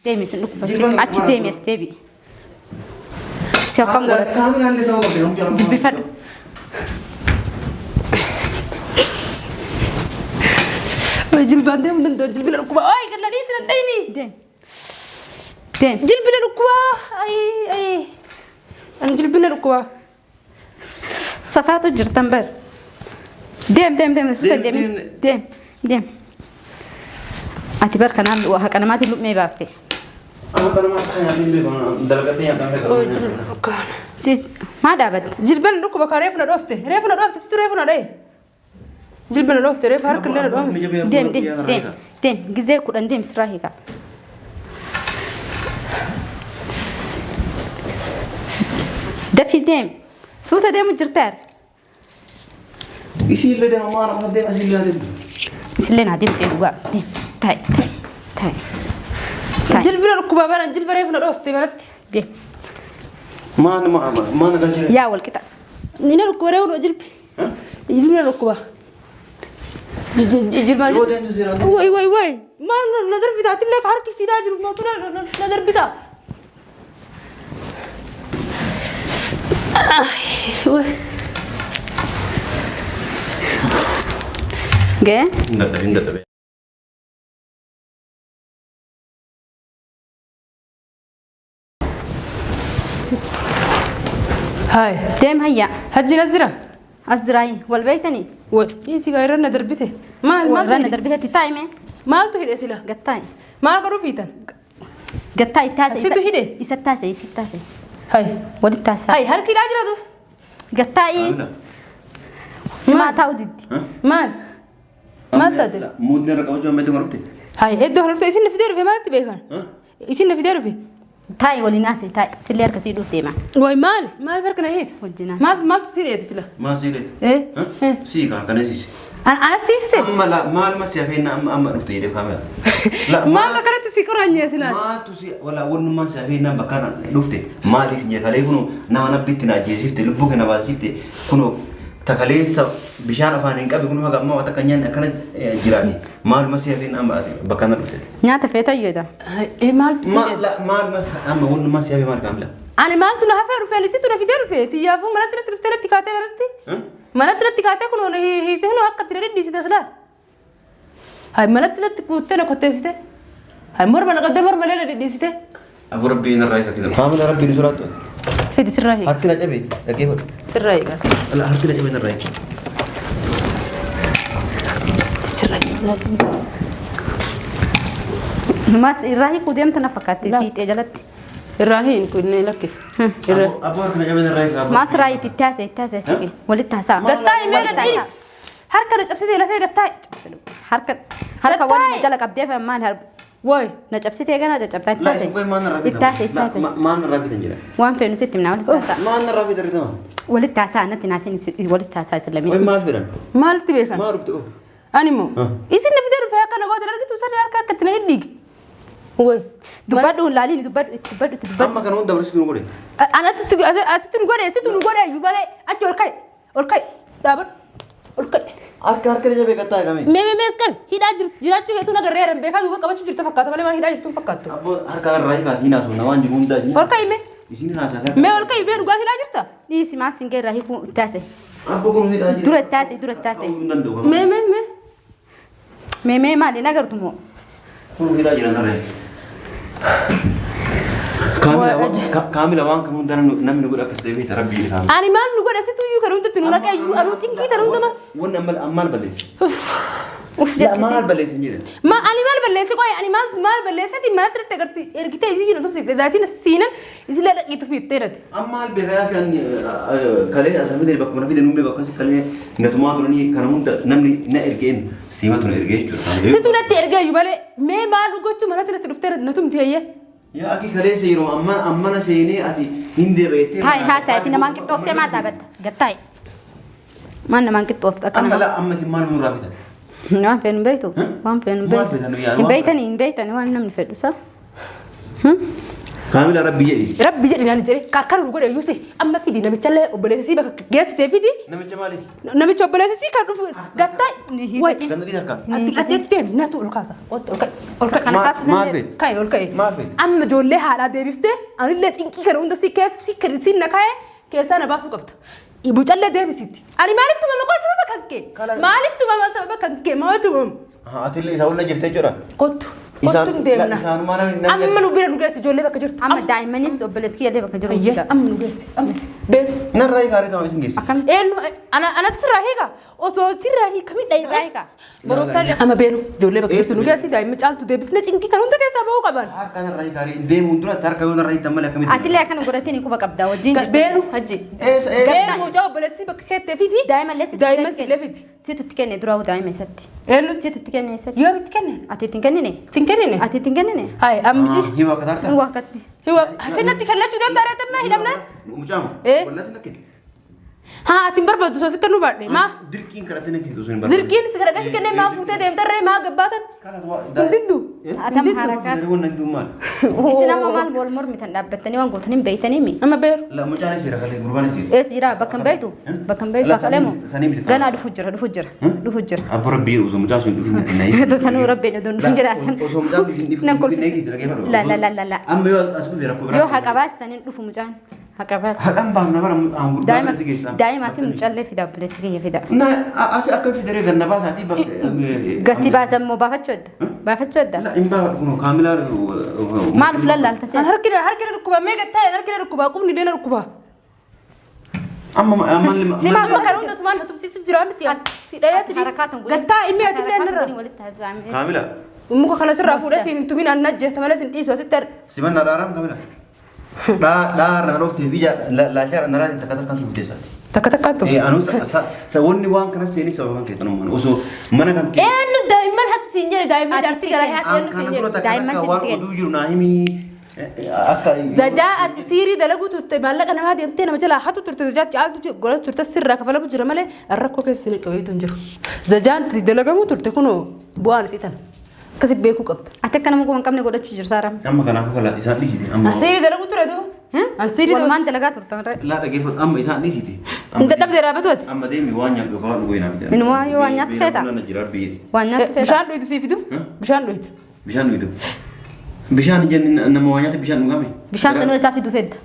ديمي سنوك بس أتش ديمي استبي سيقام ولا جلبي فر جلبان ديم من دون جلبي للركبة أي قال لي سنة ديني ديم جلبي للركبة أي أنا جلبي للركبة صفاتو جرتنبر ديم سوتا ديم أتبر كنام وهك أنا ما تلوم مي بافتي أنا ما تخيل بيكون دلقتني أنا سيس ما دابت جلبن ركبة كريفنا رفته ستو ريفنا ري جلبن رفته ريف هرك لنا رفته ديم جزء كلن ديم سراهيكا دفي ديم سوتا ديم جرتار يصير لي ده ما أنا ديم أصير لي يصير لنا ديم ديم تاي جلبن ركبة برا جلبن ريفنا رفته برت ديم ما أنا قلت يا والكتاب نينا ركبة ريفنا جلبي جلبن ركبة واي ما نظر بتاعت لك حركي سيراج الموتور نظر بتاع جاء ندب هاي تيم هيا هجي الزراي والبيتني يسي غيرنا دربته ما رنا دربته تايمه ما تو هيد اسلا غتاي ما قرو فيتن غتاي تاسي ستو هيد يستاسي هاي ودي تاسا هاي هل كده اجرادو غتاي ما تاودي ما تادل مودنا رقم جو مدن ربتي هاي هدو هربت يسن في ديرو في ما تبيكان يسن في ديرو في تاي ولي ناسي تاي سلير كسيدو تيما واي مال فرقنا هيت وجنا ما تصير ايه تسلا ما سيرت ايه سيكا كان يسيس انا سيس اما لا مال ما سيفينا اما رفتي دي كامل لا ما كانت سيكرانيا سلا ما تسي ولا ون ما سيفينا بكان رفتي ما دي سنجا كالي كنو نانا بيتنا جيسيفت لبوك نباسيفت كنو تكاليس بشار فانين كابي كنو هغا ما وتكنيان كان جيرادي مال ما سيفينا اما بكان رفتي نياتا فيتا يدا ايه مال ما لا مال ما اما ون ما سيفي مال كامله انا مال تو نافر فيليسيتو نفيدر فيتي يا فو مرات ترفتي كاتي مرتي مرات كاتي كنو هي سهنو حق تريد دي سداسلا هاي مرات كوتنا كوتسيته هاي مر بنا قدام مر بلا دي سيته ابو ربي نرايك كده كامل ربي نزرات في سراي هركنا جبي كيف سراي قاس لا هركنا جبي نرايك سراي ما سراي قدام تنفقاتي سيت جلت الراهين كنا لك ابو هركنا جبي نرايك ما سراي تتاسع سكي ولد تاسع قطاي ميلا تاسع هركنا جبسيتي لا في قطاي هركا وين جلك ابدي فما الهرب واي نجبسيتي انا جبتها لا اسمه ما نرى تاسع ما نرى في تنجرة وان فين ست من ولد تاسع ما نرى في تريدون ولد تاسع انت ناسين ولد تاسع سلمي وين ما فيرن ما تبيك ما ربطه انيمو يسن في دير فيها كان غادر رجت وصل هركا كتنا يديك واي دبادو لالي دبادو اما كان وين دبر سكون غوري انا تسكو استن غوري يبالي اجي اوركاي دابر اوركاي هركا جبي كتا كامي مي اسكن هيدا جيراتو كتو نغريرن بيكا دوبا قبچ جرت فكات مالي ما هيدا جرت فكات ابو هركا راي كات هنا سو نوان جي موندا اوركاي مي يسين ناسا مي اوركاي بي رغال هيدا جرت دي سي ما سينغي راهي كو تاسي ابو كون هيدا دور تاسي مي ما دي نغرتمو كون هيدا جرا نراي كامل وان كم دنا نمي نقول اكسدي بيت ربي كامل اني ما نقول اسيتو يو كرون تنو لك انو تنكي ترون ما ون امال بليس اوف لا مال بليس نجيره ما اني مال بليس كوي اني مال بليس دي ما ترتغرسي ارغيتا يجي نتو داسين سينن يزلا دقيتو في تيرت امال بيغا كان كلي اسمي دي بكم في نمي بكم كلي نتما درني كان مند نمني نرجين سيمتو نرجي ستو نت ارجي يبالي مي مال غوتو ما ترتفتر نتوم تيه يا أكيد خليه سيرو أما أنا سيني أتي هندي بيتي هاي ساعتي نمان كتوفت ما تابت قطعي ما نمان كتوفت أكنا أما لا أما سيمان مرافقة وان فين بيتو وان فين بيتو بيتني وان نمن فدو صح كامل ربي جدي ربي جدي أنا جري كاكر نقول يوسف أما في دي نبي تلا وبلسي بك جالس تفيدي نمشي جمالي نبي تشوف بلسي كارو قطع وين كم دي هكا أتيتين ناتو الكاسة أولك ما في كاي أولك ما في أما جولة هذا ديبفته أنا اللي تيجي كرون دسي كرسي نكاي كيسان باسو قبض ibu challe deebisiti ani maaliif tumama koo sababa kanke maaliif tumama sababa kanke maa tumam atille isa walla jirte jora kottu kottu deemna isaan mana amma nu bira nugeessi ijoollee bakka jirtu amma daa'immanis obboleessi yadee bakka jiru ayya amma nugeessi amma been narraa kaaree tamaa isin geessi akkam eenyu anatu sirraa hiika osoo sirraa hiikami dhayirraa hiika boroftalle amma beenu ijoollee bakka jirtu nugeessi daa'imma caaltu deebifne cinqii kan hunda keessaa bahuu qaban harka narraa kaaree deemuun dura harka yoo narraa hiitan malee akkamitti atillee akkana godhatee ni quba qabdaa wajjin beenu hajji beenu mucaa obboleessi bakka keettee fiti daa'immallee daa'imma siillee fiti situtti kenne duraa daa'ima isatti eenyu situtti kenne isatti yoo bitti kenne ati ittiin kennine ittiin kennine ati ittiin kennine hai amsi hiwa kataarta wakkatti hiwa hasinatti kallachuu deemtaa reetamna hidhamna mucaama Eh. walla sin akkee haa atiin barbaaddu soo sikka nu baadhe maa dirqiin karatti na kiitu sun barbaadu dirqiin si kadhadhe si kennee maa fuutee deemtarree maa gabbaatan hundindu atam harakaa wannan dumaan isin amma maal wal mormitan dhaabbattanii waan gootan hin beeytanii mi amma beeru la mucaan isii rakalee gurbaan isii ees jira bakka hin beeytu bakka hin beeytu akalee moo ganaa dhufu jira abbara biir osoo mucaan sun dhufin nayi sanuu rabbiin odoon dhufin jiraatan osoo mucaan dhufin nan kolfise dhufin dhagee fadhu la amma yoo as dhufee rakkoo biraa yoo haqa baastaniin dhufu mucaan haqa baas haqan baafna bara aan gurbaan irratti geessaa daa'imaa fi mucaallee fida obboleessi kiyya fida na as akka fidaree ganna baasaatii bakka gasi baasan moo baafachuu adda la in baa kuno kaamilaa maal uf lallaalta an harkina dhukkuba mee gattaa harkina dhukkuba qubni deena dhukkuba amma lima si maa kan hunda sumaan tubsiisu jira miti si dhayaati harakaatan gattaa immi ati leenarra kaamila muka kana sirraa fuudhee siin tumin an najjeefta malee siin dhiisu asitti siman dhaaraam kaamila dhaara dhoftee biyya laalchaa dharaa takka takkaan tuuteessaati takka takkaattu anus wanni waan kana seeni sababan keessan osoo mana kam eenyu daa'imman hatti siin jedhe daa'imman jaartii gara haati eenyu siin jedhe daa'imman waan oduu jiru naa himii akka zajaa ati siirii dalaguu turte maallaqa namaa deemtee nama jalaa hatu turte zajaa caaltu godhatu turte sirraa kafalamu jira malee rakkoo keessa siin qabeetu hin jiru zajaan dalagamuu turte kunoo bu'aan isiitan akkasi beekuu qabda ati akka nama qabne godhachuu jirta aram amma kanaafuu kala isaan dhiisiti amma asiirii dalaguu ture tu asiirii walumaan dalagaa turta marree laa dhageeffatu amma isaan dhiisiti inta dhabdee raabatuuti amma deemi waan nyaatu yookaan waan dhuguu hinaaf jedhan Minumaa yoo waan nyaatu feeta? waan nyaatu feeta bishaan dhuyitu sii fidu bishaan dhuyitu bishaan dhuyitu bishaan jenni nama waa nyaate bishaan dhugame bishaan sanuu isaa fidu fedda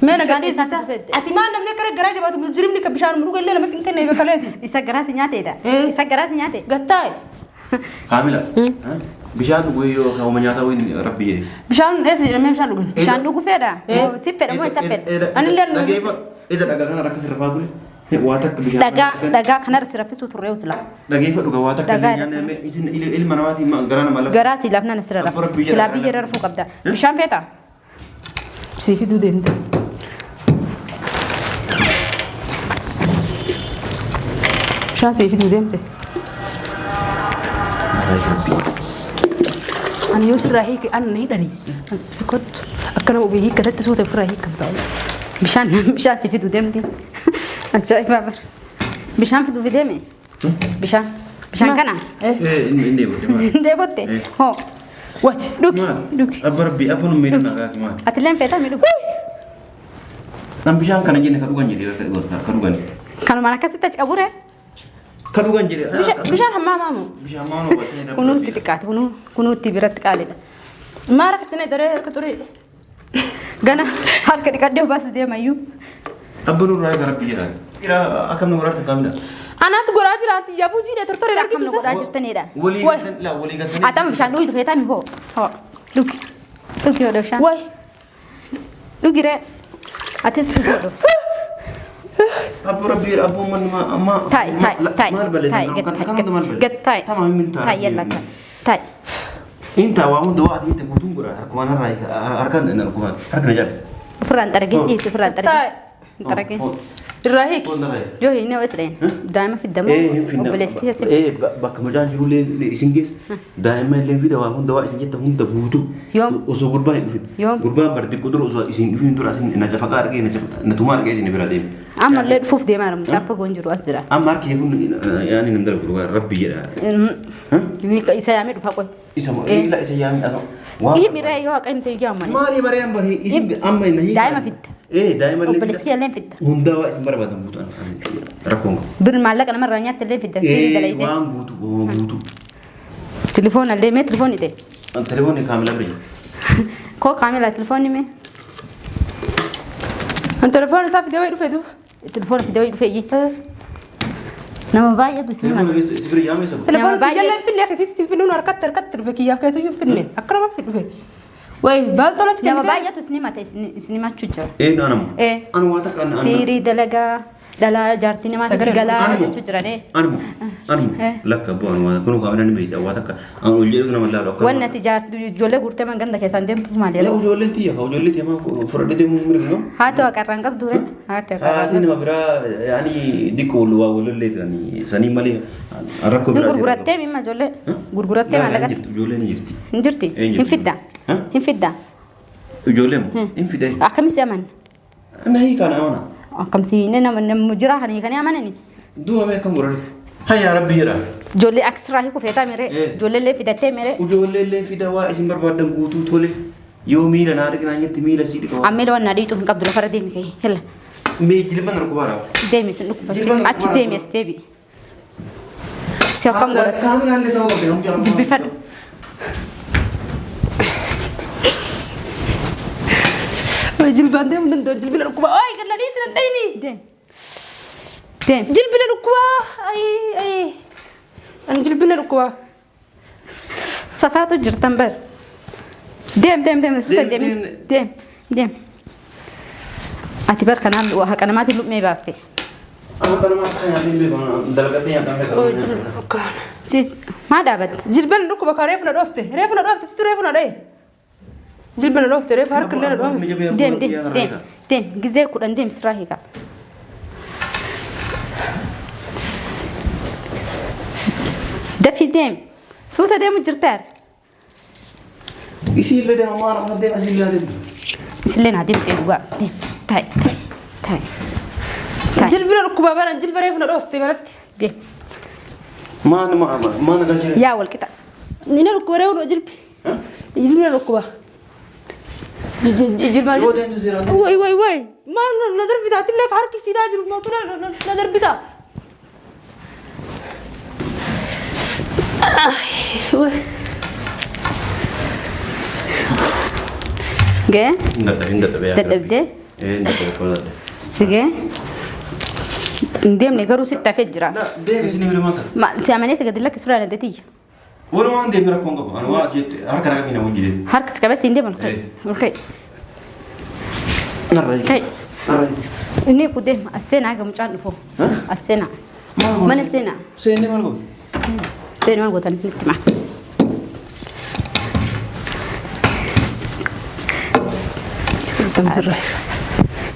mee nagaan dhiisisa ati maan namni akka garaa jabaatu jirimni ka bishaan dhuga illee namatti hin kenne eega kaleeti isa garaasi nyaateedha isa garaasi nyaate gattaa'e kaamila bishaan dhuguu yoo kaawuma nyaataa wayin rabbi jedhe bishaan eessa jedhamee bishaan dhugan bishaan dhugu fedha si fedha moo isa fedha anillee dhageeffatu dhagaa kana rakka sirrafaa bule waa takka bishaan dhagaa kanarra si raffisuu turre usla dhageeffatu dhugaa waa takka nyaanne isin ilma namaatii garaa nama lafa garaa si lafnaan asirra raffu silaa biyya rafuu qabda bishaan feeta sii fiduu deemte bishaan sii fiduu deemte ani yoo sirraa hiike an na hidhani kottu akka nama ubii hiikkatatti suuta ofirraa hiikkamta bishaan si fidu deemti ajaa'ibaa bar bishaan fidu fideeme bishaan kana inni boodde deebotte hoo way dhugi abba rabbi abba nu meedha nagaa maal atilleen feetaa mi dhugu nan bishaan kana jenne ka dhugan jedhe ka dhugan kanumaan akkasitti achi qaburee ka dhugan jedhe bishaan hammaa maamu bishaan maanoo baatee kunuutti xiqqaati kunuutti biratti qaalidha maa rakkatine daree harka turee gana harka dhiqadhee baas deemayyuu abba nurraa gara rabbi jedhaati ira akkam nu garaatti kaamila anaatu goraa jiraati yaabuu jiidhe tortoree akkam nu godhaa jirtanidha walii galtanii atama bishaan dhugitu feetaa mi hoo dhugi hodho bishaan way dhugiree atis dhugi hodho abba rabbi abba manuma amma ta'i maal balleessan kanatu maal balleessan gad ta'i tama min ta'a ta'i yalla ta'i inta waa hunda waa ati itti guutuun gura harkumaan harkaan harkaan harkaan na jaabe ofirraan xaragin dhiisi ofirraan xaragin xaragin الراهيك جو هنا وسرين دائما في الدم وبلسي يسب bakka mucaan jirullee isin geessa daa'imman illee fi dawaa hunda waa isin jetta hunda guutuu osoo gurbaan hin dhufin gurbaan bardi qudur osoo isin dhufin dura isin na jafa argee na tumaa argee isin bira deeme amma illee dhufuuf deemaa jiru mucaan fagoo hin jiru as jira amma harki kun yaani nam dara gurgaa rabbi jedha isa yaamee dhufa qoy isa ila isa yaamee Ih miree yoo aqimte jaamani maali mariyaan bari isin amma hin daa'ima fitta daa'ima illee obboleessi illee fitta hunda waa isin barbaadan guutuun rakkoon bir maallaqa namarraa nyaatte illee fitta sirrii dalayte waan guutuu telefoon illee mee telefoon ite telefoonni kaamila bira koo kaamila telefoonni mee an telefoon isaa fidee dhufee du telefoon fidee dhufee yi nama baay'eetu isin mata sibir yaame sabu telefoon baay'ee fillee akkasitti sin finnuun harkatti dhufe kiyyaaf keetu hin finne akkanuma fi dhufe way baaltolatti nama baay'eetu isin mata isin machuu jira naanamu anu waa takka siirii dalagaa dhalaa jaartii namaatti galaa jechuu jiran anuma lakka bu anu waa kunu kaamina ni beeyta waa takka anu uljeetu nama laalu akka wanni ati jaartii ijoollee guurtee man ganda keessaan deemtu maali la ijoolleen tiyya ka ijoollee tiyya fudhadhee deemuu mirga haati waaqarraan qabdu re haati nama biraa yaani diqqoo waa walollee yani sanii malee rakkoo biraa gurgurattee mimma ijoollee gurgurattee maallaqa ijoolleen ni jirti hin jirti hin fidda ijoolleen hin fidee akkamitti aman nahi kana amana akkamsi nama jira kan kan amanani du'a mee kan gurare hayya rabbi jira ijoollee aksirraa hiikuu feetaa mire ijoollee illee fidattee mire ijoollee illee fida waa isin barbaadan guutuu tole yoo miila naa dhiqnaa jetti miila sii dhiqaa ammee waan naa dhiitu hin qabdu lafarra deemi kee hella mee jilban rukubaara deemi sun dhukkubachi achi deemi as deebi si akkam godhata kaamina illee ta'uu qabdi namni jaalatu jibbifadhu jilbaan deemu danda'u jilbila dhukkuba ay kan ladhiis danda'ini deem jilbila dhukkuba ay an jilbila dhukkuba safaatu jirtan bar deem suuta deem ati bar kanaan haqa namaati lummee baafte amma kana maa kan yaadeen beekama dalagatee yaadame siis maa dhaabatte jilbila dhukkuba ka reefuna dhoofte situ reefuna dhaye jilbina dhoofte reef harka illee dhoofte deem gizee kudhan deem sirraa hiika dafi deem suuta deemu jirtaar isii illee deema maara amma deema isii illee deema isillee naa deemtee dhugaa deem taa'e jilbina dhukkuba baran jilba reefuna dhoofte baratti deem maana galchine yaa wal qixa nina dhukkuba reefuna jilbina dhukkuba jilbina way maal nadar bitaa tillee harki siidaa jiru mootu nadar bitaa gee dadhabdee sige deemne garuu sitti hafee jira deemi isin bira maata si amanee si gadi lakki suuraa dandeetiyya walumaan deemi rakkoon qabu anu waa jette harka naga mina wajji deemi harka si qabee siin deemu olka'e narra inni ku deema asseenaa gamucaan dhufoo asseenaa mana seenaa seenne maal goota seenaa maal gootan nitti maa Tamtirra.